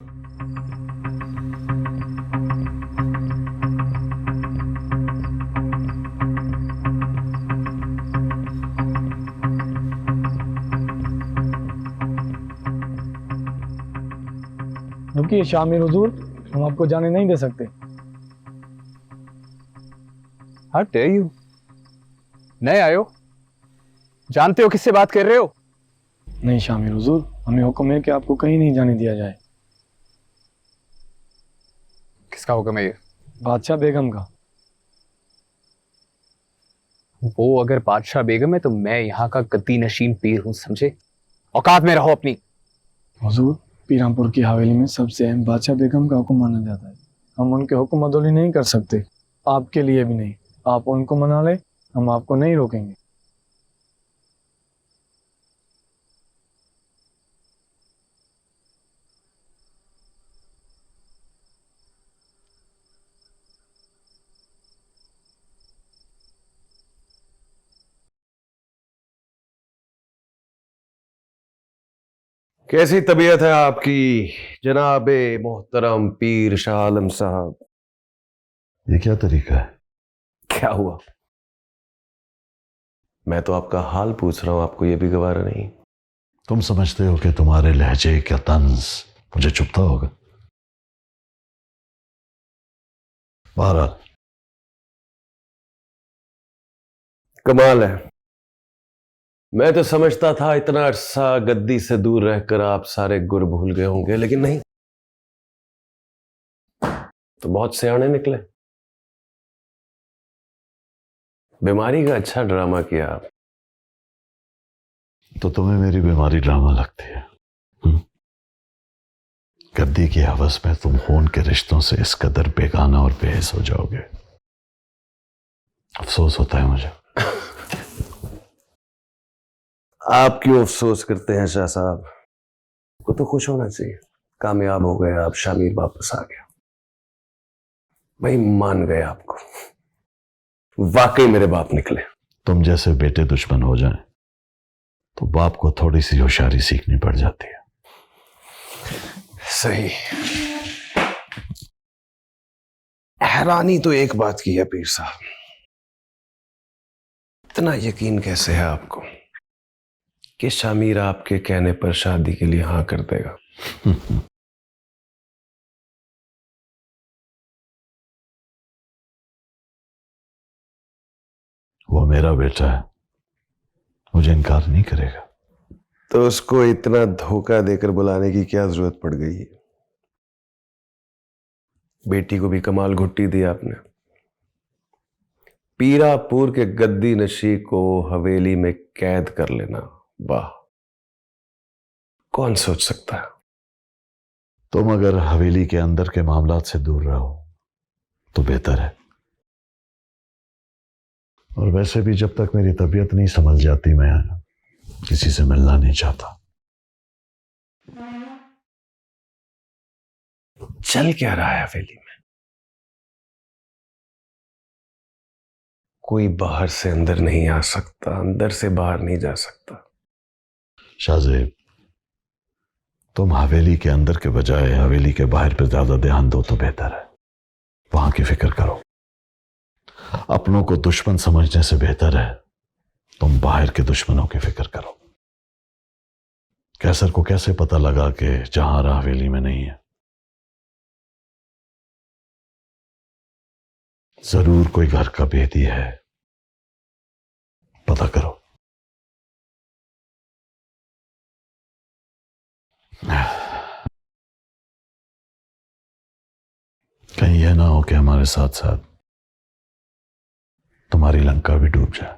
रुकिए शामिर हुजूर, हम आपको जाने नहीं दे सकते। How dare you? नए आए हो, जानते हो किससे बात कर रहे हो? नहीं शामिर हुजूर, हमें हुक्म है कि आपको कहीं नहीं जाने दिया जाए। किसका हुक्म है ये? बादशाह बेगम का। वो अगर बादशाह बेगम है तो मैं यहाँ का गद्दी नशीन पीर हूँ, समझे? औकात में रहो अपनी। हुजूर, पीरामपुर की हवेली में सबसे अहम बादशाह बेगम का हुक्म माना जाता है। हम उनके हुक्म अदोली नहीं कर सकते, आपके लिए भी नहीं। आप उनको मना ले, हम आपको नहीं रोकेंगे। कैसी तबीयत है आपकी जनाबे मोहतरम पीर शाह आलम साहब? ये क्या तरीका है? क्या हुआ? मैं तो आपका हाल पूछ रहा हूं, आपको ये भी गवारा नहीं? तुम समझते हो कि तुम्हारे लहजे का तंज मुझे चुभता होगा? बहरहाल, कमाल है। मैं तो समझता था इतना अरसा गद्दी से दूर रहकर आप सारे गुर भूल गए होंगे, लेकिन नहीं, तो बहुत सियाने निकले। बीमारी का अच्छा ड्रामा किया आप। तो तुम्हें मेरी बीमारी ड्रामा लगती है? गद्दी की हवस में तुम खून के रिश्तों से इस कदर बेगाना और बेहिस हो जाओगे, अफसोस होता है मुझे। आप क्यों अफसोस करते हैं शाह साहब? को तो खुश होना चाहिए। कामयाब हो गए आप, शामिर वापस आ गया। भाई मान गए आपको, वाकई मेरे बाप निकले। तुम जैसे बेटे दुश्मन हो जाएं तो बाप को थोड़ी सी होशियारी सीखनी पड़ जाती है। सही। हैरानी तो एक बात की है पीर साहब, इतना यकीन कैसे है आपको कि शामिर आपके कहने पर शादी के लिए हाँ कर देगा? वो मेरा बेटा है, मुझे इनकार नहीं करेगा। तो उसको इतना धोखा देकर बुलाने की क्या जरूरत पड़ गई है? बेटी को भी कमाल घुट्टी दी आपने। पीरापुर के गद्दी नशी को हवेली में कैद कर लेना, वाह, कौन सोच सकता है? तुम अगर हवेली के अंदर के मामलात से दूर रहो तो बेहतर है। और वैसे भी जब तक मेरी तबीयत नहीं समझ जाती मैं किसी से मिलना नहीं चाहता। चल क्या रहा है हवेली में? कोई बाहर से अंदर नहीं आ सकता, अंदर से बाहर नहीं जा सकता। शाहजेब, तुम हवेली के अंदर के बजाय हवेली के बाहर पर ज्यादा ध्यान दो तो बेहतर है। वहां की फिक्र करो। अपनों को दुश्मन समझने से बेहतर है तुम बाहर के दुश्मनों की फिक्र करो। कैसर को कैसे पता लगा कि जहां हवेली में नहीं है? जरूर कोई घर का भेदी है, पता करो। कहीं यह ना हो कि हमारे साथ साथ तुम्हारी लंका भी डूब जाए।